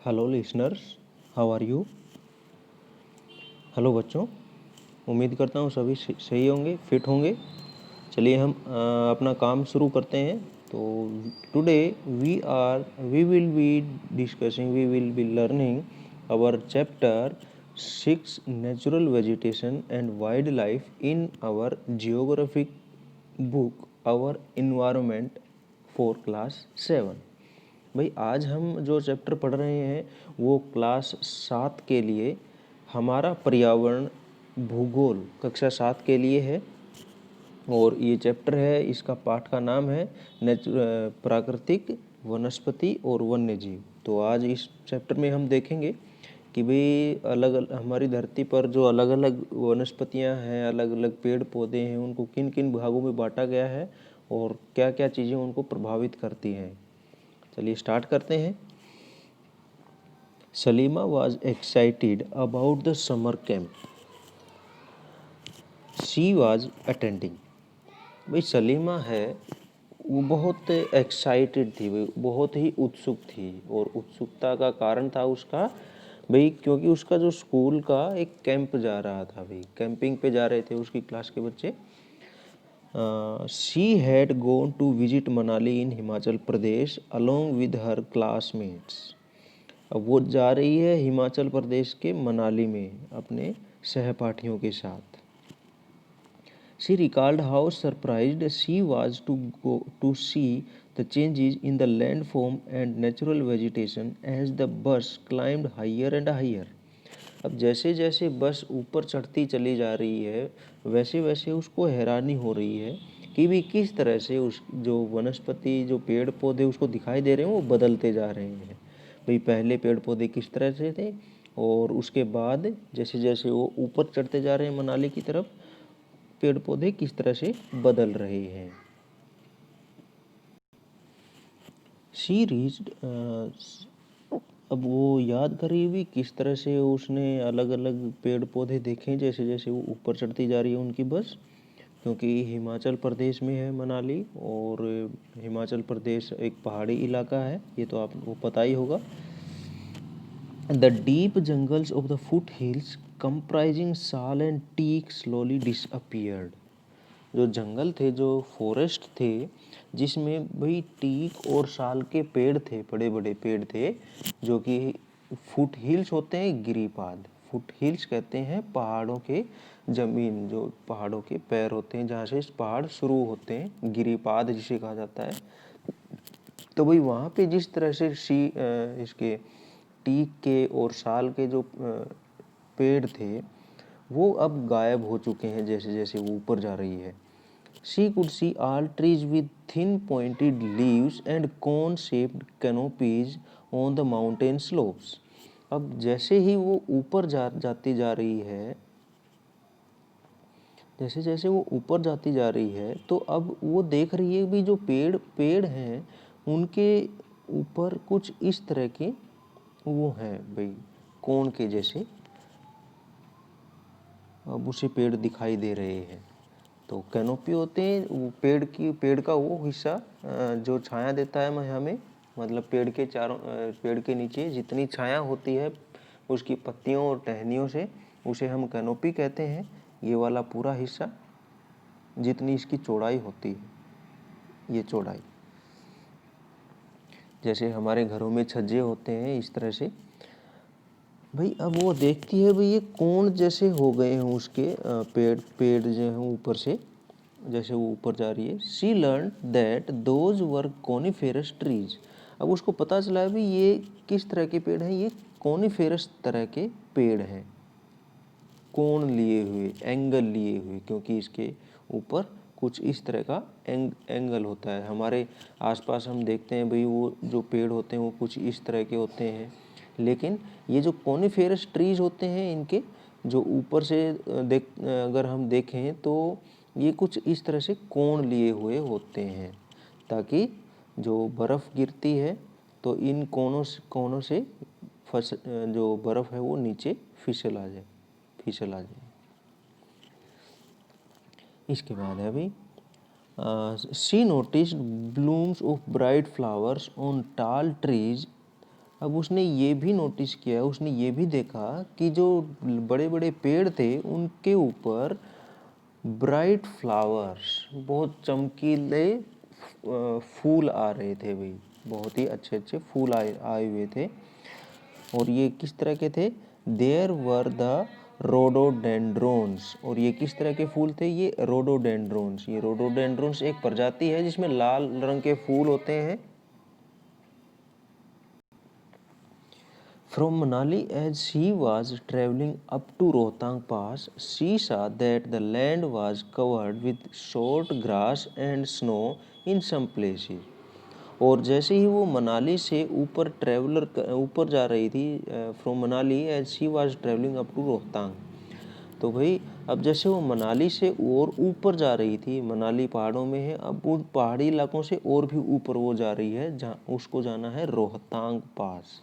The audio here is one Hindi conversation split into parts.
Hello listeners, how are you. Hello बच्चों, उम्मीद करता हूँ सभी सही होंगे, फिट होंगे। चलिए हम अपना काम शुरू करते हैं। तो today we will be discussing, we will be learning our chapter 6 natural vegetation and wildlife in our geographic book our environment for class 7। भाई आज हम जो चैप्टर पढ़ रहे हैं वो क्लास 7 के लिए हमारा पर्यावरण भूगोल कक्षा 7 के लिए है। और ये चैप्टर है, इसका पाठ का नाम है प्राकृतिक वनस्पति और वन्य जीव। तो आज इस चैप्टर में हम देखेंगे कि भाई हमारी धरती पर जो अलग अलग वनस्पतियां हैं, अलग अलग पेड़ पौधे हैं, उनको किन किन भागों में बांटा गया है और क्या क्या चीज़ें उनको प्रभावित करती हैं। चलिए स्टार्ट करते हैं। Salima was excited about the summer camp she was attending। भाई सलीमा है वो बहुत एक्साइटेड थी, भाई बहुत ही उत्सुक थी। और उत्सुकता का कारण था उसका भाई क्योंकि उसका जो स्कूल का एक कैंप जा रहा था, भाई कैंपिंग पे जा रहे थे उसकी क्लास के बच्चे। She had gone to visit Manali in Himachal Pradesh along with her classmates. अब वो जा रही है हिमाचल प्रदेश के मनाली में अपने सहपाठियों के साथ। She recalled how surprised she was to see the changes in the landform and natural vegetation as the bus climbed higher and higher। अब जैसे जैसे बस ऊपर चढ़ती चली जा रही है वैसे वैसे उसको हैरानी हो रही है कि भी किस तरह से उस जो वनस्पति जो पेड़ पौधे उसको दिखाई दे रहे हैं वो बदलते जा रहे हैं। भाई पहले पेड़ पौधे किस तरह से थे और उसके बाद जैसे जैसे वो ऊपर चढ़ते जा रहे हैं मनाली की तरफ, पेड़ पौधे किस तरह से बदल रहे हैं। शी रीच्ड, अब वो याद करी हुई किस तरह से उसने अलग अलग पेड़ पौधे देखे जैसे जैसे वो ऊपर चढ़ती जा रही है उनकी बस। क्योंकि हिमाचल प्रदेश में है मनाली और हिमाचल प्रदेश एक पहाड़ी इलाका है, ये तो आपको पता ही होगा। The deep jungles of the foothills comprising sal and teak slowly disappeared। जो जंगल थे, जो फॉरेस्ट थे जिसमें भाई टीक और साल के पेड़ थे, बड़े बड़े पेड़ थे जो कि फुट हिल्स होते हैं, गिरिपाद। फुट हिल्स कहते हैं पहाड़ों के जमीन, जो पहाड़ों के पैर होते हैं जहाँ से पहाड़ शुरू होते हैं, गिरिपाद जिसे कहा जाता है। तो भाई वहाँ पे जिस तरह से इसके टीक के और साल के जो पेड़ थे वो अब गायब हो चुके हैं जैसे जैसे वो ऊपर जा रही है। She could see all trees with thin pointed leaves and cone-shaped canopies on the mountain slopes। अब जैसे ही वो ऊपर जाती जा रही है, जैसे जैसे वो ऊपर जाती जा रही है तो अब वो देख रही है भी जो पेड़ पेड़ हैं उनके ऊपर कुछ इस तरह के वो हैं भाई कोन के जैसे अब उसे पेड़ दिखाई दे रहे हैं। तो कैनोपी होते हैं वो पेड़ का वो हिस्सा जो छाया देता है हमें, मतलब पेड़ के नीचे जितनी छाया होती है उसकी पत्तियों और टहनियों से उसे हम कैनोपी कहते हैं। ये वाला पूरा हिस्सा जितनी इसकी चौड़ाई होती है, ये चौड़ाई जैसे हमारे घरों में छज्जे होते हैं इस तरह से। भाई अब वो देखती है भाई ये कोण जैसे हो गए हैं उसके पेड़ जो हैं ऊपर से जैसे वो ऊपर जा रही है। She learn that those were coniferous trees. अब उसको पता चला है भाई ये किस तरह के पेड़ हैं, ये कॉनिफेरस तरह के पेड़ हैं, कोण लिए हुए, एंगल लिए हुए, क्योंकि इसके ऊपर कुछ इस तरह का एंगल होता है। हमारे आसपास हम देखते हैं भाई वो जो पेड़ होते हैं वो कुछ इस तरह के होते हैं, लेकिन ये जो कॉनिफेरस ट्रीज होते हैं इनके जो ऊपर से अगर हम देखें तो ये कुछ इस तरह से कोण लिए हुए होते हैं ताकि जो बर्फ़ गिरती है तो इन कोनों से जो बर्फ़ है वो नीचे फिसल आ जाए। इसके बाद है भाई she noticed blooms of bright flowers on tall trees अब उसने ये भी नोटिस किया, उसने ये भी देखा कि जो बड़े बड़े पेड़ थे उनके ऊपर ब्राइट फ्लावर्स, बहुत चमकीले फूल आ रहे थे भाई, बहुत ही अच्छे अच्छे फूल आए आए हुए थे। और ये किस तरह के थे? There were the rhododendrons. और ये किस तरह के फूल थे? ये रोडोडेंड्रोन्स। ये रोडोडेंड्रोन्स एक प्रजाति है जिसमें लाल रंग के फूल होते हैं। From Manali, as she was traveling up to Rohtang Pass, she saw that the land was covered with short grass and snow in some places. और जैसे ही वो मनाली से ऊपर जा रही थी, from Manali as she was travelling up to Rohtang, तो भाई अब जैसे वो मनाली से और ऊपर जा रही थी, मनाली पहाड़ों में है, अब उन पहाड़ी इलाकों से और भी ऊपर वो जा रही है जहाँ उसको जाना है रोहतांग पास।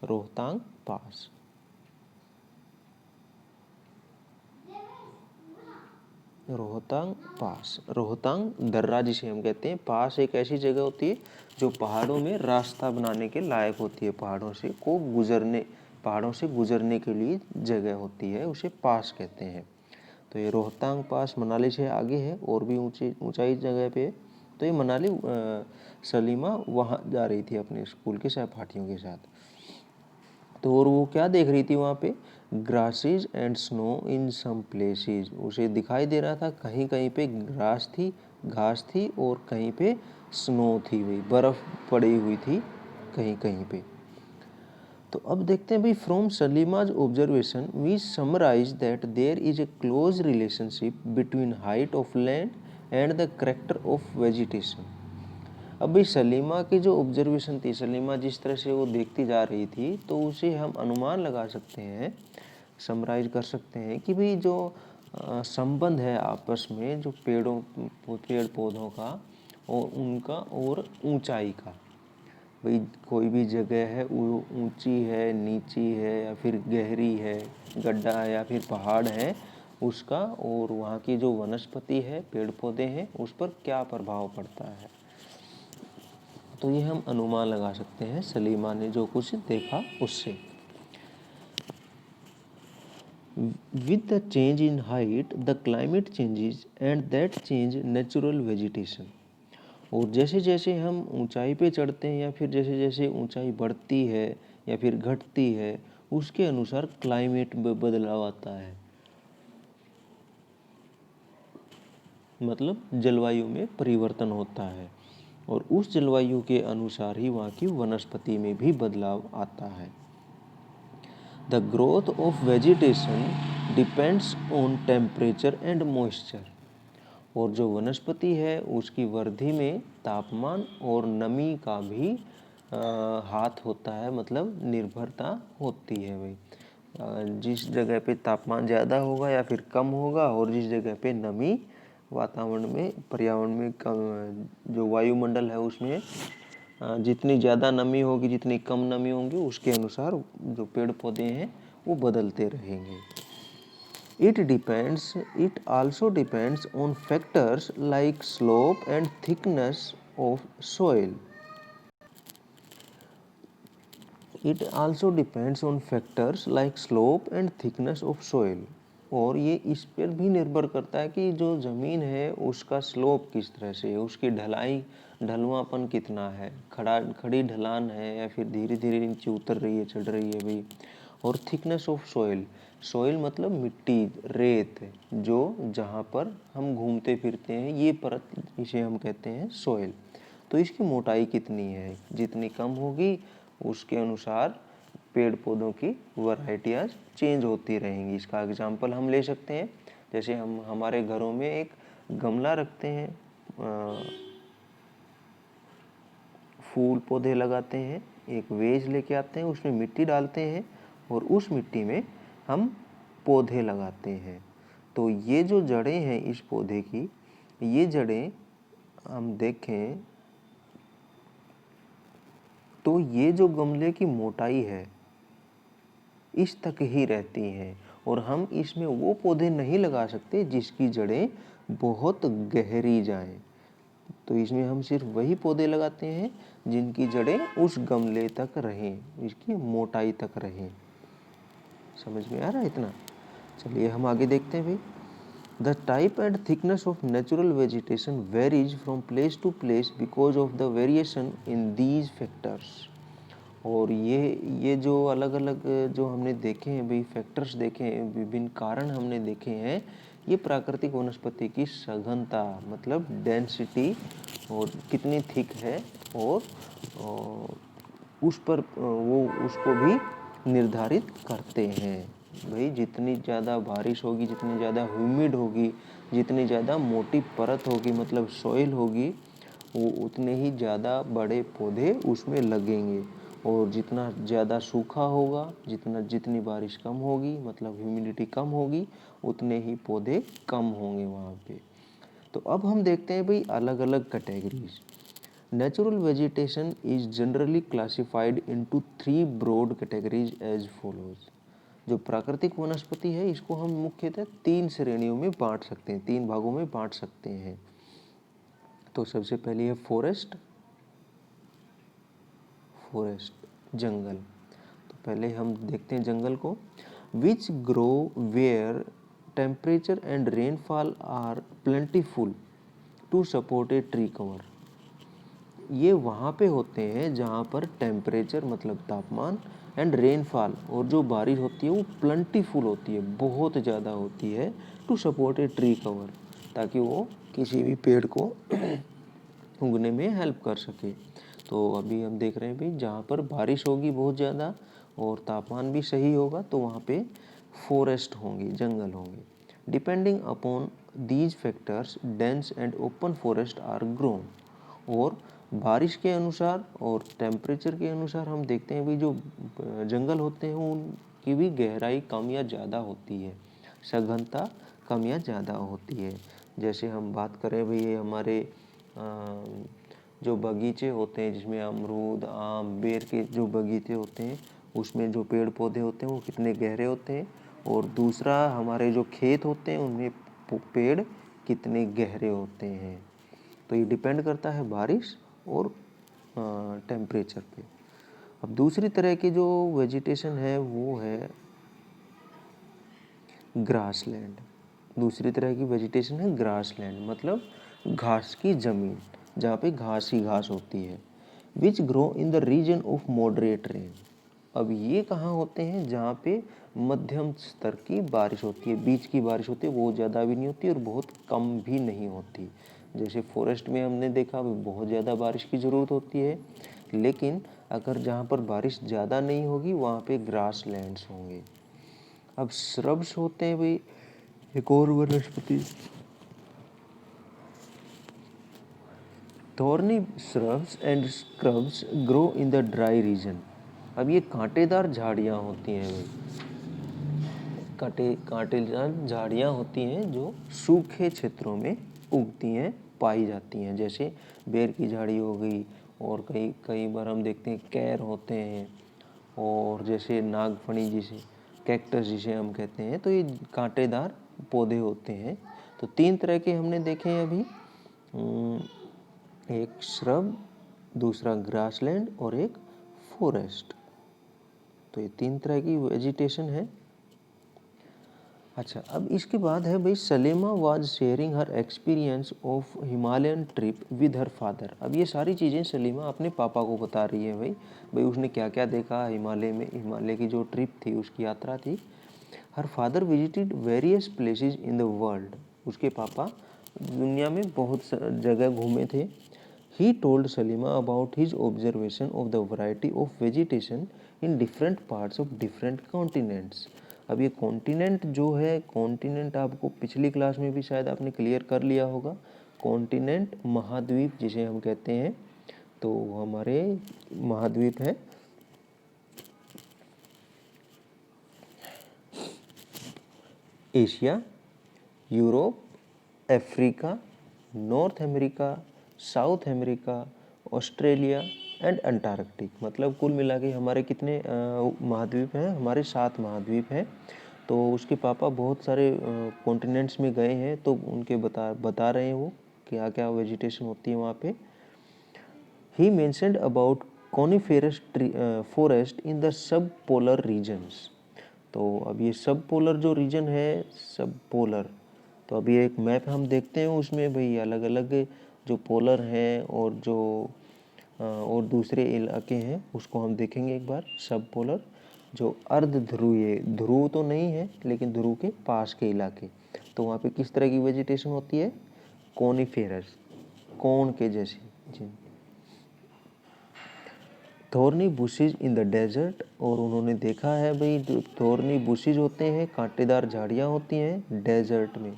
रोहतांग पास। रोहतांग पास, रोहतांग दर्रा जिसे हम कहते हैं। पास एक ऐसी जगह होती है जो पहाड़ों में रास्ता बनाने के लायक होती है, पहाड़ों से गुजरने के लिए जगह होती है, उसे पास कहते हैं। तो ये रोहतांग पास मनाली से आगे है और भी ऊंचाई जगह पे है। तो ये मनाली सलीमा वहाँ जा रही थी अपने स्कूल के सहपाठियों के साथ। तो और वो क्या देख रही थी वहाँ पे? Grasses and snow in some places. उसे दिखाई दे रहा था कहीं कहीं पे घास थी और कहीं पे स्नो थी, वही बर्फ पड़ी हुई थी कहीं कहीं पे। तो अब देखते हैं भाई, from Salima's observation we summarise that there is a close relationship between height of land and the character of vegetation. अब भाई सलीमा की जो ऑब्जर्वेशन थी, सलीमा जिस तरह से वो देखती जा रही थी, तो उसे हम अनुमान लगा सकते हैं, समराइज कर सकते हैं कि भाई जो संबंध है आपस में, जो पेड़ पौधों का और उनका और ऊंचाई का। भाई कोई भी जगह है वो ऊंची है, नीची है, या फिर गहरी है, गड्ढा है या फिर पहाड़ है, उसका और वहाँ की जो वनस्पति है, पेड़ पौधे हैं, उस पर क्या प्रभाव पड़ता है। तो ये हम अनुमान लगा सकते हैं सलीमा ने जो कुछ देखा उससे। With the change in height, the climate changes and that change natural vegetation। और जैसे जैसे हम ऊंचाई पे चढ़ते हैं या फिर जैसे जैसे ऊंचाई बढ़ती है या फिर घटती है, उसके अनुसार क्लाइमेट में बदलाव आता है, मतलब जलवायु में परिवर्तन होता है। और उस जलवायु के अनुसार ही वहाँ की वनस्पति में भी बदलाव आता है। The growth of vegetation depends on temperature and moisture. और जो वनस्पति है उसकी वृद्धि में तापमान और नमी का भी हाथ होता है, मतलब निर्भरता होती है भाई। जिस जगह पे तापमान ज़्यादा होगा या फिर कम होगा, और जिस जगह पे नमी वातावरण में, पर्यावरण में जो वायुमंडल है उसमें जितनी ज़्यादा नमी होगी, जितनी कम नमी होगी, उसके अनुसार जो पेड़ पौधे हैं वो बदलते रहेंगे। It also depends on factors like slope and thickness of soil. It also depends on factors like slope and thickness of soil। और ये इस पर भी निर्भर करता है कि जो ज़मीन है उसका स्लोप किस तरह से है, उसकी ढलवापन कितना है, खड़ी ढलान है या फिर धीरे धीरे नीचे उतर रही है, चढ़ रही है भाई। और थिकनेस ऑफ सोइल मतलब मिट्टी, रेत, जो जहाँ पर हम घूमते फिरते हैं, ये परत, इसे हम कहते हैं सोइल। तो इसकी मोटाई कितनी है, जितनी कम होगी उसके अनुसार पेड़ पौधों की वैरायटियाँ चेंज होती रहेंगी। इसका एग्जांपल हम ले सकते हैं, जैसे हम हमारे घरों में एक गमला रखते हैं, फूल पौधे लगाते हैं, एक वेज लेके आते हैं, उसमें मिट्टी डालते हैं और उस मिट्टी में हम पौधे लगाते हैं। तो ये जो जड़ें हैं इस पौधे की, ये जड़ें हम देखें तो ये जो गमले की मोटाई है इस तक ही रहती हैं, और हम इसमें वो पौधे नहीं लगा सकते जिसकी जड़ें बहुत गहरी जाएं। तो इसमें हम सिर्फ वही पौधे लगाते हैं जिनकी जड़ें उस गमले तक रहें, इसकी मोटाई तक रहें। समझ में आ रहा है इतना? चलिए हम आगे देखते हैं भाई। The type and thickness of natural vegetation varies from place to place because of the variation in these factors. और ये जो अलग अलग जो हमने देखे हैं भाई, फैक्टर्स देखे हैं, विभिन्न कारण हमने देखे हैं, ये प्राकृतिक वनस्पति की सघनता मतलब डेंसिटी और कितनी थिक है, और उस पर वो उसको भी निर्धारित करते हैं। भाई जितनी ज़्यादा बारिश होगी, जितनी ज़्यादा ह्यूमिड होगी, जितनी ज़्यादा मोटी परत होगी मतलब सॉइल होगी, वो उतने ही ज़्यादा बड़े पौधे उसमें लगेंगे। और जितना ज़्यादा सूखा होगा, जितनी बारिश कम होगी मतलब ह्यूमिडिटी कम होगी, उतने ही पौधे कम होंगे वहाँ पे। तो अब हम देखते हैं भाई अलग अलग categories. Natural vegetation is generally classified into 3 broad categories as follows. जो प्राकृतिक वनस्पति है इसको हम मुख्यतः 3 श्रेणियों में बांट सकते हैं, 3 भागों में बांट सकते हैं। तो सबसे पहली है फॉरेस्ट जंगल। तो पहले हम देखते हैं जंगल को। Which grow where temperature and rainfall are plentiful to support a tree cover. ये वहाँ पे होते हैं जहाँ पर टेम्परेचर मतलब तापमान एंड रेनफॉल और जो बारिश होती है वो प्लेंटीफुल होती है, बहुत ज़्यादा होती है, to support a tree cover, ताकि वो किसी भी पेड़ को उगने में हेल्प कर सके। तो अभी हम देख रहे हैं भाई जहाँ पर बारिश होगी बहुत ज़्यादा और तापमान भी सही होगा तो वहाँ पे फॉरेस्ट होंगे, जंगल होंगे। Depending upon these factors dense and open forest are grown. और बारिश के अनुसार और टेम्परेचर के अनुसार हम देखते हैं भाई जो जंगल होते हैं उनकी भी गहराई कम या ज़्यादा होती है, सघनता कम या ज़्यादा होती है। जैसे हम बात करें भाई ये हमारे जो बगीचे होते हैं जिसमें अमरूद, आम, बेर के जो बगीचे होते हैं उसमें जो पेड़ पौधे होते हैं वो कितने गहरे होते हैं, और दूसरा हमारे जो खेत होते हैं उनमें पेड़ कितने गहरे होते हैं। तो ये डिपेंड करता है बारिश और टेम्परेचर पे। अब दूसरी तरह की जो वेजिटेशन है वो है ग्रासलैंड। दूसरी तरह की वेजिटेशन है ग्रासलैंड, मतलब घास की ज़मीन जहाँ पे घास ही घास होती है। Which grow in the region of moderate rain. अब ये कहाँ होते हैं? जहाँ पे मध्यम स्तर की बारिश होती है, बीच की बारिश होती है, बहुत ज़्यादा भी नहीं होती और बहुत कम भी नहीं होती। जैसे फॉरेस्ट में हमने देखा बहुत ज़्यादा बारिश की ज़रूरत होती है, लेकिन अगर जहाँ पर बारिश ज़्यादा नहीं होगी वहाँ पे ग्रास लैंड्स होंगे। अब श्रब्स होते हैं भाई एक और वनस्पति, thorny shrubs and scrubs grow in the dry region. अब ये कांटेदार झाड़ियाँ होती हैं भाई, कांटेदार झाड़ियाँ होती हैं जो सूखे क्षेत्रों में उगती हैं, पाई जाती हैं। जैसे बेर की झाड़ी हो गई, और कई बार हम देखते हैं कैर होते हैं, और जैसे नागफनी जिसे कैक्टस जिसे हम कहते हैं, तो ये कांटेदार पौधे होते हैं। तो 3 तरह के हमने देखे हैं अभी, एक श्रब, दूसरा ग्रासलैंड और एक फॉरेस्ट। तो ये 3 तरह की वेजिटेशन है। अच्छा, अब इसके बाद है भाई Salima was sharing her experience of Himalayan trip with her father. अब ये सारी चीज़ें सलीमा अपने पापा को बता रही है भाई उसने क्या क्या देखा हिमालय में, हिमालय की जो ट्रिप थी उसकी यात्रा थी। Her father visited various places in the world. उसके पापा दुनिया में बहुत जगह घूमे थे। He told Salima about his observation of the variety of vegetation in different parts of different continents. अब ये कॉन्टिनेंट जो है, कॉन्टिनेंट आपको पिछली क्लास में भी शायद आपने क्लियर कर लिया होगा। कॉन्टिनेंट महाद्वीप जिसे हम कहते हैं, तो हमारे महाद्वीप है Asia, Europe, Africa, north America, south America, Australia and Antarctic. मतलब कुल मिला के हमारे कितने महाद्वीप हैं? हमारे 7 महाद्वीप हैं। तो उसके पापा बहुत सारे कॉन्टिनेंट्स में गए हैं, तो उनके बता रहे हैं वो क्या क्या वेजिटेशन होती है वहाँ पे। He mentioned about coniferous forest in the sub polar regions. तो अब ये सब पोलर जो रीजन है, सब पोलर, तो अभी एक मैप हम देखते हैं, उसमें भाई अलग अलग जो पोलर हैं और जो और दूसरे इलाके हैं उसको हम देखेंगे एक बार। सब पोलर जो अर्ध ध्रुवीय, ध्रुव तो नहीं है लेकिन ध्रुव के पास के इलाके, तो वहाँ पे किस तरह की वेजिटेशन होती है, कोनिफेरस, कोन के जैसी जी। Thorny bushes in the desert, और उन्होंने देखा है भाई जो थॉर्नी बुशेज होते हैं, कांटेदार झाड़ियाँ होती हैं डेजर्ट में,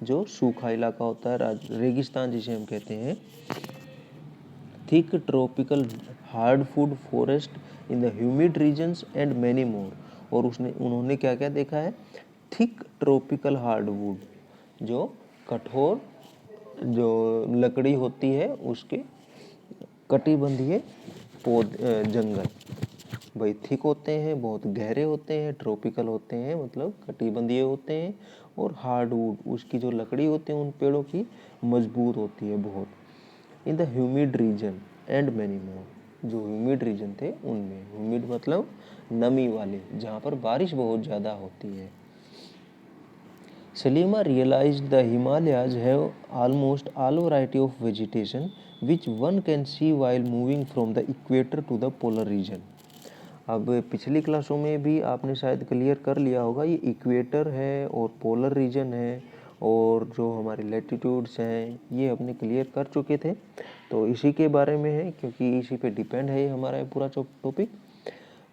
जो सूखा इलाका होता है, रेगिस्तान जिसे हम कहते हैं। Thick tropical hardwood forest in the humid regions and many more, और उन्होंने क्या क्या देखा है, थिक ट्रॉपिकल हार्डवुड, जो कठोर जो लकड़ी होती है उसके कटिबंधीय जंगल, भाई थिक होते हैं, बहुत गहरे होते हैं, ट्रॉपिकल होते हैं मतलब कटिबंधीय होते हैं, और हार्डवुड उसकी जो लकड़ी होती है उन पेड़ों की मजबूत होती है बहुत। In the humid region and many more, जो ह्यूमिड रीजन थे उनमें, ह्यूमिड मतलब नमी वाले, जहाँ पर बारिश बहुत ज़्यादा होती है। Salima realized the Himalayas have almost all variety of vegetation which one can see while moving from the equator to the polar region। अब पिछली क्लासों में भी आपने शायद क्लियर कर लिया होगा, ये इक्वेटर है और पोलर रीजन है और जो हमारे लैटिट्यूड्स हैं ये अपने क्लियर कर चुके थे, तो इसी के बारे में है क्योंकि इसी पे डिपेंड है हमारा पूरा टॉपिक।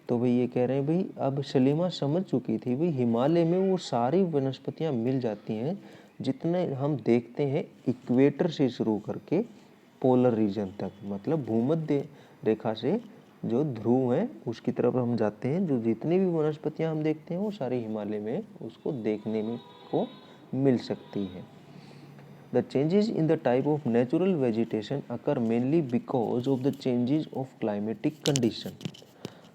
तो भाई ये कह रहे हैं भाई अब सलीमा समझ चुकी थी भाई हिमालय में वो सारी वनस्पतियाँ मिल जाती हैं जितने हम देखते हैं, इक्वेटर से शुरू करके पोलर रीजन तक, मतलब भूमध्य रेखा से जो ध्रुव है उसकी तरफ हम जाते हैं, जो जितनी भी वनस्पतियाँ हम देखते हैं वो सारी हिमालय में उसको देखने में को मिल सकती है। The changes in the type of natural vegetation occur mainly because of the changes of climatic condition।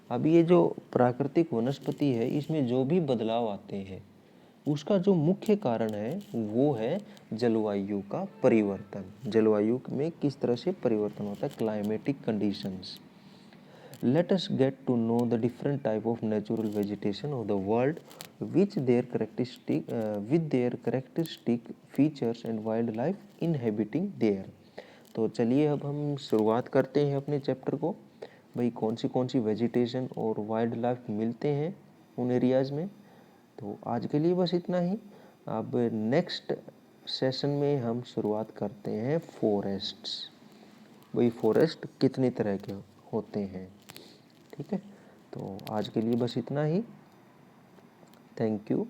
अब ये जो प्राकृतिक वनस्पति है इसमें जो भी बदलाव आते हैं उसका जो मुख्य कारण है वो है जलवायु का परिवर्तन। जलवायु में किस तरह से परिवर्तन होता है, climatic conditions. Let us get to know the different type of natural vegetation of the world with their characteristic features and wildlife inhabiting there। तो चलिए अब हम शुरुआत करते हैं अपने चैप्टर को, भाई कौन सी वेजिटेशन और वाइल्ड लाइफ मिलते हैं उन एरियाज़ में। तो आज के लिए बस इतना ही। अब नेक्स्ट सेशन में हम शुरुआत करते हैं फॉरेस्ट्स, भाई फॉरेस्ट कितनी तरह के होते हैं, ठीक है। तो आज के लिए बस इतना ही, थैंक यू।